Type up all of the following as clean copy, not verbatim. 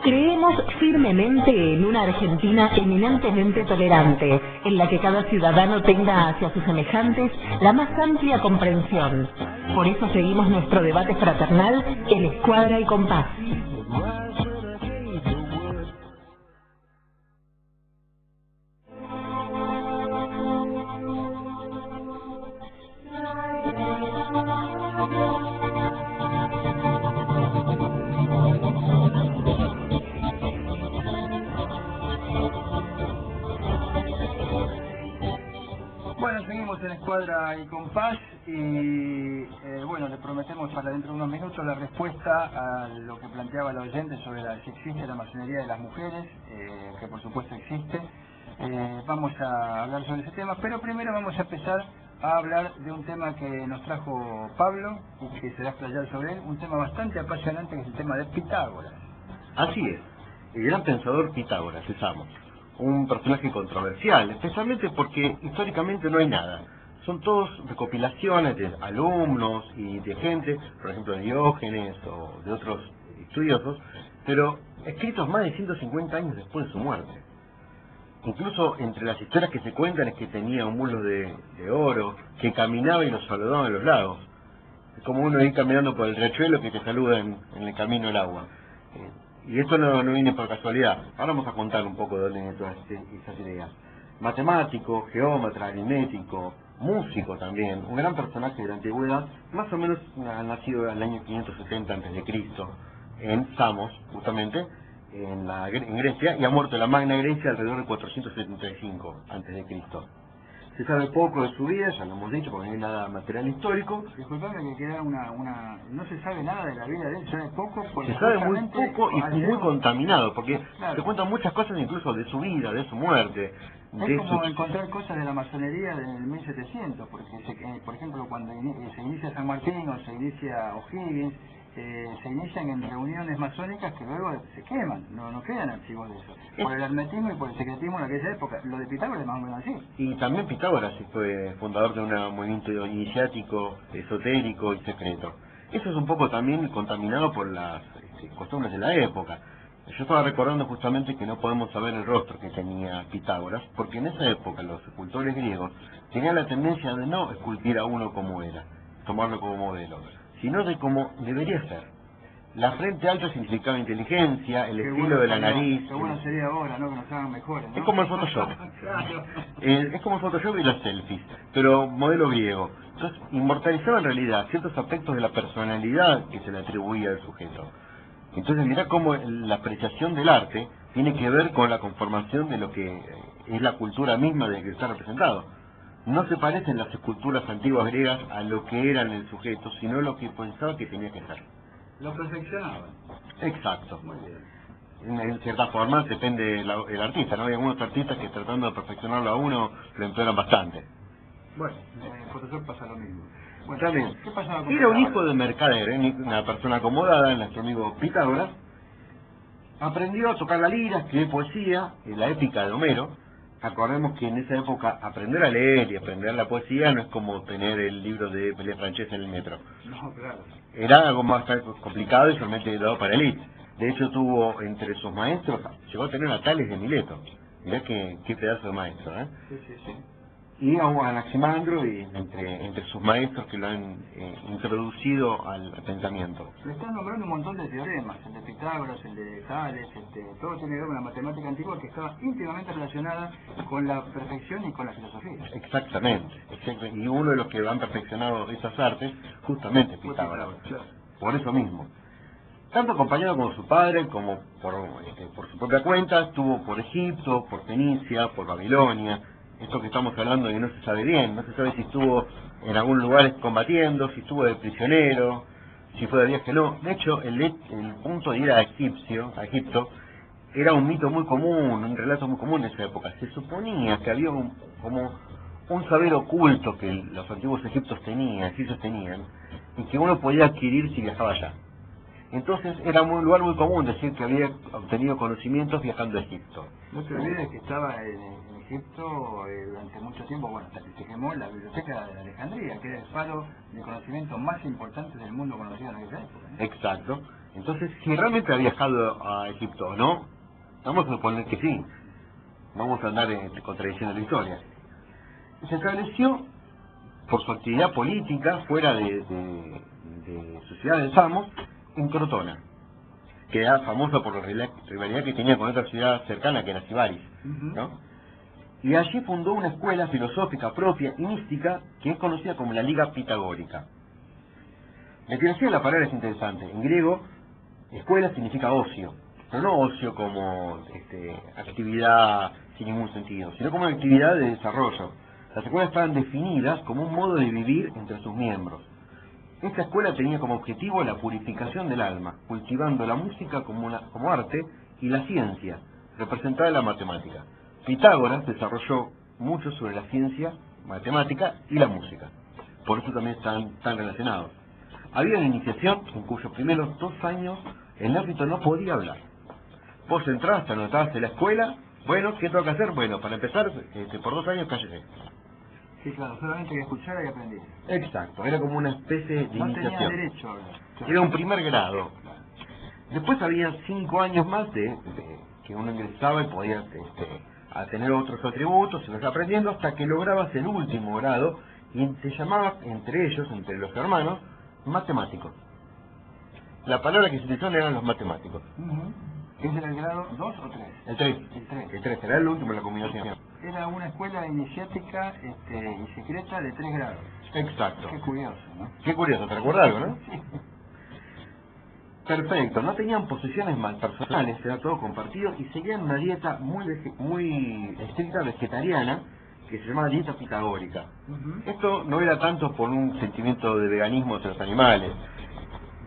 Creemos firmemente en una Argentina eminentemente tolerante, en la que cada ciudadano tenga hacia sus semejantes la más amplia comprensión. Por eso seguimos nuestro debate fraternal en Escuadra y Compás. Bueno, seguimos en Escuadra y Compás y bueno, le prometemos para dentro de unos minutos la respuesta a lo que planteaba el oyente sobre si existe la masonería de las mujeres, que por supuesto existe. Vamos a hablar sobre ese tema, pero primero vamos a empezar a hablar de un tema que nos trajo Pablo y que se va a explayar sobre él, un tema bastante apasionante que es el tema de Pitágoras. Así es, el gran pensador Pitágoras, Sésamo. Un personaje controversial, especialmente porque históricamente no hay nada. Son todos recopilaciones de alumnos y de gente, por ejemplo de Diógenes o de otros estudiosos, pero escritos más de 150 años después de su muerte. Incluso entre las historias que se cuentan es que tenía un mulo de oro, que caminaba y los saludaba en los lagos. Es como uno ir caminando por el riachuelo que te saluda en el camino del agua. Y esto no viene por casualidad. Ahora vamos a contar un poco de dónde vienen todas esas ideas. Matemático, geómetra, aritmético, músico también, un gran personaje de la antigüedad, más o menos ha nacido en el año 570 a.C. en Samos, justamente, en Grecia, y ha muerto en la Magna Grecia alrededor de 475 a.C. Se sabe poco de su vida, ya lo hemos dicho, porque no hay nada material histórico. Disculpame que queda no se sabe nada de la vida de él, se sabe poco. Se sabe muy poco y muy contaminado, porque se cuentan muchas cosas incluso de su vida, de su muerte. Es como encontrar cosas de la masonería del 1700, porque por ejemplo cuando se inicia San Martín o se inicia O'Higgins, se inician en reuniones masónicas que luego se queman, no quedan archivos de eso, por el hermetismo y por el secretismo en aquella época. Lo de Pitágoras es más o menos así. Y también Pitágoras fue fundador de un movimiento iniciático, esotérico y secreto. Eso es un poco también contaminado por las costumbres de la época. Yo estaba recordando justamente que no podemos saber el rostro que tenía Pitágoras, porque en esa época los escultores griegos tenían la tendencia de no esculpir a uno como era, tomarlo como modelo, sino de cómo debería ser. La frente alta significaba inteligencia, el estilo de la nariz. Qué bueno sería ahora, ¿no? Que nos hagan mejores, ¿no? Es como el Photoshop. Claro. Es como el Photoshop y los selfies, pero modelo griego. Entonces, inmortalizaba en realidad ciertos aspectos de la personalidad que se le atribuía al sujeto. Entonces, mirá cómo la apreciación del arte tiene que ver con la conformación de lo que es la cultura misma de que está representado. No se parecen las esculturas antiguas griegas a lo que eran el sujeto, sino lo que pensaba que tenía que ser. Lo perfeccionaban. Exacto. Muy bien. En cierta forma depende el artista, ¿no? Hay algunos artistas que tratando de perfeccionarlo a uno lo empeoran bastante. Bueno, en Photoshop pasa lo mismo. Bueno, También, ¿qué pasaba con era un Pitágoras? hijo de mercader, una persona acomodada, nuestro amigo Pitágoras. Aprendió a tocar la lira, escribir poesía, la épica de Homero. Acordemos que en esa época aprender a leer y aprender la poesía no es como tener el libro de Pelé Francés en el metro. No, claro. Era algo más complicado y solamente dado para élite. De hecho tuvo entre sus maestros, llegó a tener a Tales de Mileto. Mirá qué pedazo de maestro, ¿eh? Sí. Y a Anaximandro y entre sus maestros que lo han introducido al pensamiento. Le están nombrando un montón de teoremas, el de Pitágoras, el de Tales, todo tiene que ver con la matemática antigua que estaba íntimamente relacionada con la perfección y con la filosofía. Exactamente. Y uno de los que han perfeccionado esas artes, justamente Pitágoras. Claro. Por eso mismo. Tanto acompañado como su padre, como por su propia cuenta, estuvo por Egipto, por Fenicia, por Babilonia. Esto que estamos hablando que no se sabe bien, no se sabe si estuvo en algún lugar combatiendo, si estuvo de prisionero, si fue de viaje o no. De hecho, el punto de ir a Egipto, era un mito muy común, un relato muy común en esa época. Se suponía que había como un saber oculto que los antiguos egipcios tenían, y que uno podía adquirir si viajaba allá. Entonces era un lugar muy común decir que había obtenido conocimientos viajando a Egipto. No te olvides que estaba en Egipto durante mucho tiempo, bueno, hasta que se quemó la biblioteca de Alejandría, que era el faro de conocimiento más importante del mundo conocido en aquella época. Exacto. Entonces, si realmente ha viajado a Egipto o no, vamos a suponer que sí. Vamos a andar en contradiciendo la historia. Se estableció por su actividad política fuera de su ciudad de Samos, en Crotona, que era famosa por la rivalidad que tenía con otra ciudad cercana que era Sibaris, ¿no? Y allí fundó una escuela filosófica propia y mística que es conocida como la Liga Pitagórica. La etimología de la palabra es interesante. En griego, escuela significa ocio, pero no ocio como actividad sin ningún sentido, sino como una actividad de desarrollo. Las escuelas estaban definidas como un modo de vivir entre sus miembros. Esta escuela tenía como objetivo la purificación del alma, cultivando la música como arte y la ciencia, representada en la matemática. Pitágoras desarrolló mucho sobre la ciencia, matemática y la música. Por eso también están tan relacionados. Había una iniciación en cuyos primeros 2 años el neófito no podía hablar. Vos entrabas, te anotabas en la escuela, bueno, ¿qué tengo que hacer? Bueno, para empezar, por 2 años cállese. Sí, claro, solamente que escuchara y aprendía. Exacto, era como una especie de no iniciación. Tenía derecho a hablar. Claro. Era un primer grado. Claro. Después había 5 años más de que uno ingresaba y podía a tener otros atributos, se los aprendiendo hasta que lograbas el último grado y te llamabas entre ellos, entre los hermanos, matemáticos. La palabra que se utilizaban eran los matemáticos. ¿Ese era el grado 2 o 3? El 3. El 3 era el último en la combinación. Era una escuela iniciática y secreta de 3 grados. Exacto. Qué curioso, ¿no? Qué curioso, ¿te recuerdas algo, no? Sí. Perfecto, no tenían posesiones mal personales, era todo compartido y seguían una dieta muy estricta vegetariana que se llamaba dieta pitagórica. Esto no era tanto por un sentimiento de veganismo hacia los animales.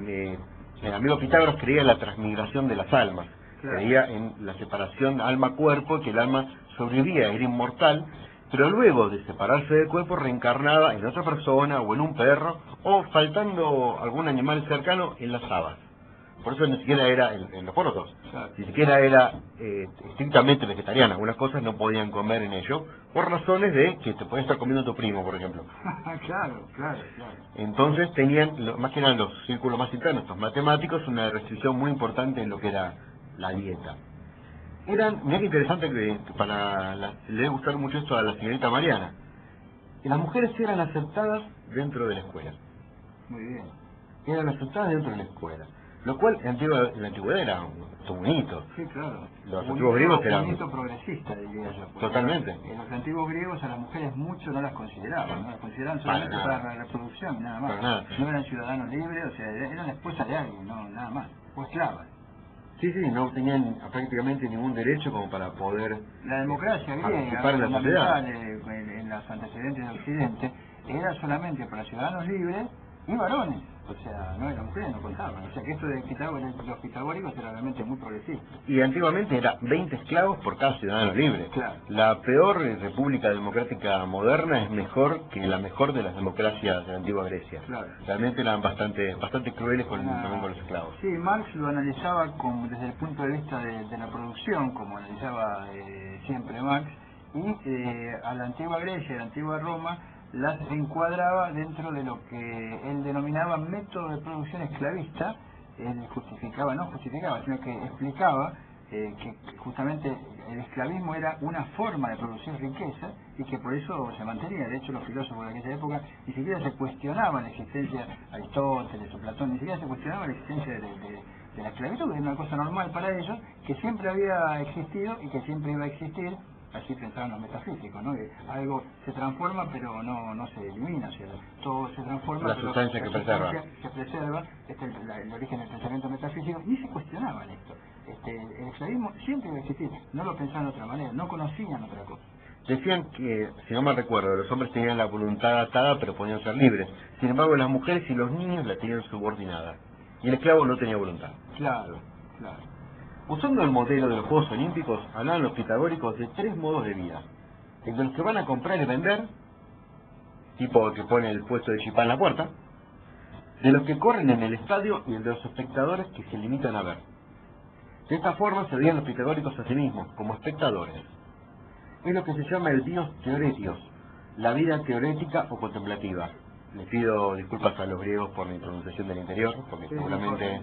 El amigo Pitágoras creía en la transmigración de las almas, claro. Creía en la separación alma-cuerpo, que el alma sobrevivía, era inmortal, pero luego de separarse del cuerpo reencarnaba en otra persona o en un perro o faltando algún animal cercano en las habas. Por eso ni siquiera era en los porotos, claro. Ni siquiera era estrictamente vegetariana. Algunas cosas no podían comer en ello por razones de que te podía estar comiendo tu primo, por ejemplo. Claro. Entonces tenían, más que nada los círculos más internos, los matemáticos, una restricción muy importante en lo que era la dieta. Mirá que interesante que le debe gustar mucho esto a la señorita Mariana. Que las mujeres eran aceptadas dentro de la escuela. Muy bien. Eran aceptadas dentro de la escuela. Lo cual en la antigüedad era un hito. Sí, claro. Los antiguos griegos eran... un hito progresista, diría yo. Totalmente. En los antiguos griegos a las mujeres mucho no las consideraban, ¿no? Las consideraban solamente para la reproducción, nada más. Nada. No eran ciudadanos libres, o sea, eran esposas de alguien, no, nada más. O esclavas. Sí, no tenían prácticamente ningún derecho como para poder... La democracia griega, fundamental en los antecedentes de Occidente, era solamente para ciudadanos libres y varones. O sea, no eran mujeres, no contaban. O sea que esto de los pitagóricos era realmente muy progresista. Y antiguamente era 20 esclavos por cada ciudadano libre. Claro. La peor república democrática moderna es mejor que la mejor de las democracias de la antigua Grecia. Claro. Realmente eran bastante crueles con los esclavos. Sí, Marx lo analizaba desde el punto de vista de la producción, como analizaba siempre Marx, y a la antigua Grecia y a la antigua Roma las encuadraba dentro de lo que él denominaba método de producción esclavista. Él no justificaba, sino que explicaba que justamente el esclavismo era una forma de producir riqueza y que por eso se mantenía. De hecho, los filósofos de aquella época ni siquiera se cuestionaban la existencia, Aristóteles o Platón, ni siquiera se cuestionaba la existencia de la esclavitud, que era una cosa normal para ellos, que siempre había existido y que siempre iba a existir. Así pensaban los metafísicos, ¿no? Que algo se transforma pero no se elimina, o sea, todo se transforma, la sustancia que se preserva. Este es el origen del pensamiento metafísico. Ni se cuestionaban esto. El esclavismo siempre iba a existir, no lo pensaban de otra manera, no conocían otra cosa. Decían que, si no mal recuerdo, los hombres tenían la voluntad atada pero podían ser libres. Sin embargo, las mujeres y los niños la tenían subordinada. Y el esclavo no tenía voluntad. Claro. Usando el modelo de los Juegos Olímpicos, hablaban los pitagóricos de 3 modos de vida. El de los que van a comprar y vender, tipo que pone el puesto de chipá en la puerta, de los que corren en el estadio y el de los espectadores que se limitan a ver. De esta forma se veían los pitagóricos a sí mismos, como espectadores. es lo que se llama el bios theoretios, la vida teorética o contemplativa. Les pido disculpas a los griegos por mi pronunciación del interior, porque seguramente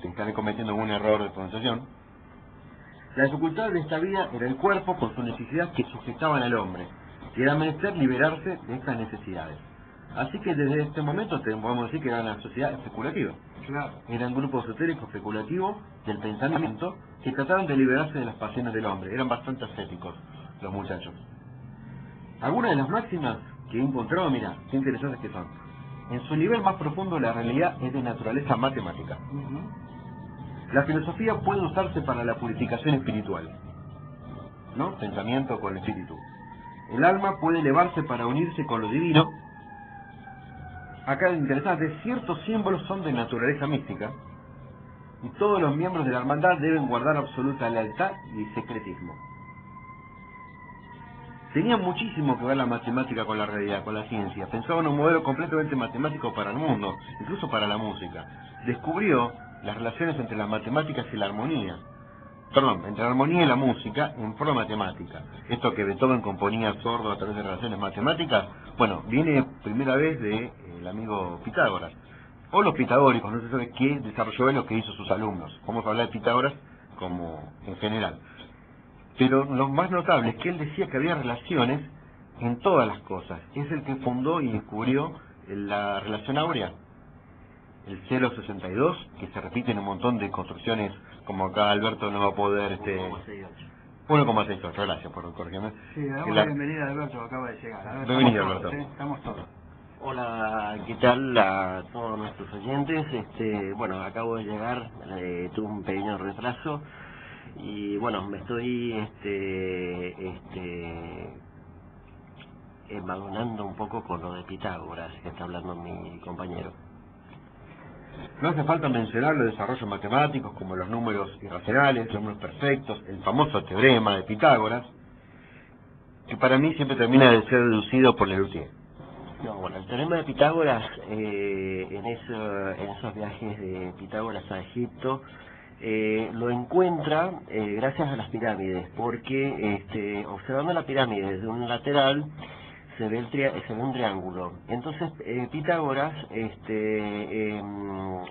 estaré cometiendo algún error de pronunciación. La dificultad de esta vida era el cuerpo con sus necesidades que sujetaban al hombre, y era menester liberarse de estas necesidades. Así que desde este momento podemos decir que era una sociedad especulativa. Claro. Eran grupos esotéricos especulativos del pensamiento que trataron de liberarse de las pasiones del hombre. Eran bastante ascéticos los muchachos. Algunas de las máximas que he encontrado, mira, qué interesantes que son. En su nivel más profundo la realidad es de naturaleza matemática. La filosofía puede usarse para la purificación espiritual, ¿no? Pensamiento con el espíritu. El alma puede elevarse para unirse con lo divino. Acá es interesante, ciertos símbolos son de naturaleza mística y todos los miembros de la hermandad deben guardar absoluta lealtad y secretismo. Tenía muchísimo que ver la matemática con la realidad, con la ciencia. Pensaba en un modelo completamente matemático para el mundo, incluso para la música. Descubrió las relaciones entre las matemáticas y la armonía. Perdón, entre la armonía y la música en forma matemática. Esto que Beethoven componía sordo a través de relaciones matemáticas, bueno, viene primera vez de el amigo Pitágoras. O los pitagóricos, no se sabe qué desarrolló él o qué hizo sus alumnos. Vamos a hablar de Pitágoras como en general. Pero lo más notable es que él decía que había relaciones en todas las cosas. Es el que fundó y descubrió la relación áurea, el celo 62, que se repite en un montón de construcciones, como acá Alberto no va a poder... 1,68, gracias por corregirme. Sí, le damos la bienvenida a Alberto, acaba de llegar. Bienvenido, Alberto. ¿Sí? Estamos todos. Hola, ¿qué tal a todos nuestros oyentes? Bueno, acabo de llegar, tuve un pequeño retraso y bueno, me estoy embadurnando un poco con lo de Pitágoras que está hablando mi compañero. No hace falta mencionar los desarrollos matemáticos como los números irracionales, los números perfectos, el famoso teorema de Pitágoras, que para mí siempre termina de ser deducido por Lelutier. No, bueno, el teorema de Pitágoras, en esos viajes de Pitágoras a Egipto, lo encuentra gracias a las pirámides, porque observando la pirámide desde un lateral se ve un triángulo. Entonces Pitágoras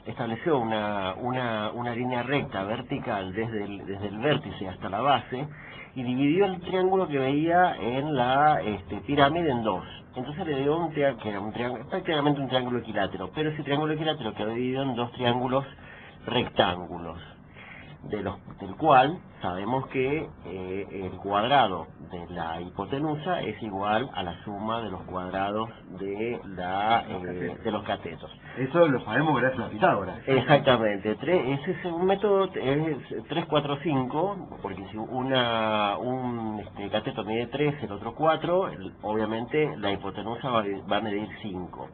estableció una línea recta vertical desde el vértice hasta la base y dividió el triángulo que veía en la pirámide en dos. Entonces le dio que era prácticamente un triángulo equilátero, pero ese triángulo equilátero quedó dividido en dos triángulos rectángulos, del cual sabemos que el cuadrado de la hipotenusa es igual a la suma de los cuadrados de los catetos. Eso lo sabemos gracias a Pitágoras. Exactamente. Ese es un método, es 3, 4, 5, porque si un cateto mide 3, el otro 4, obviamente la hipotenusa va a medir 5.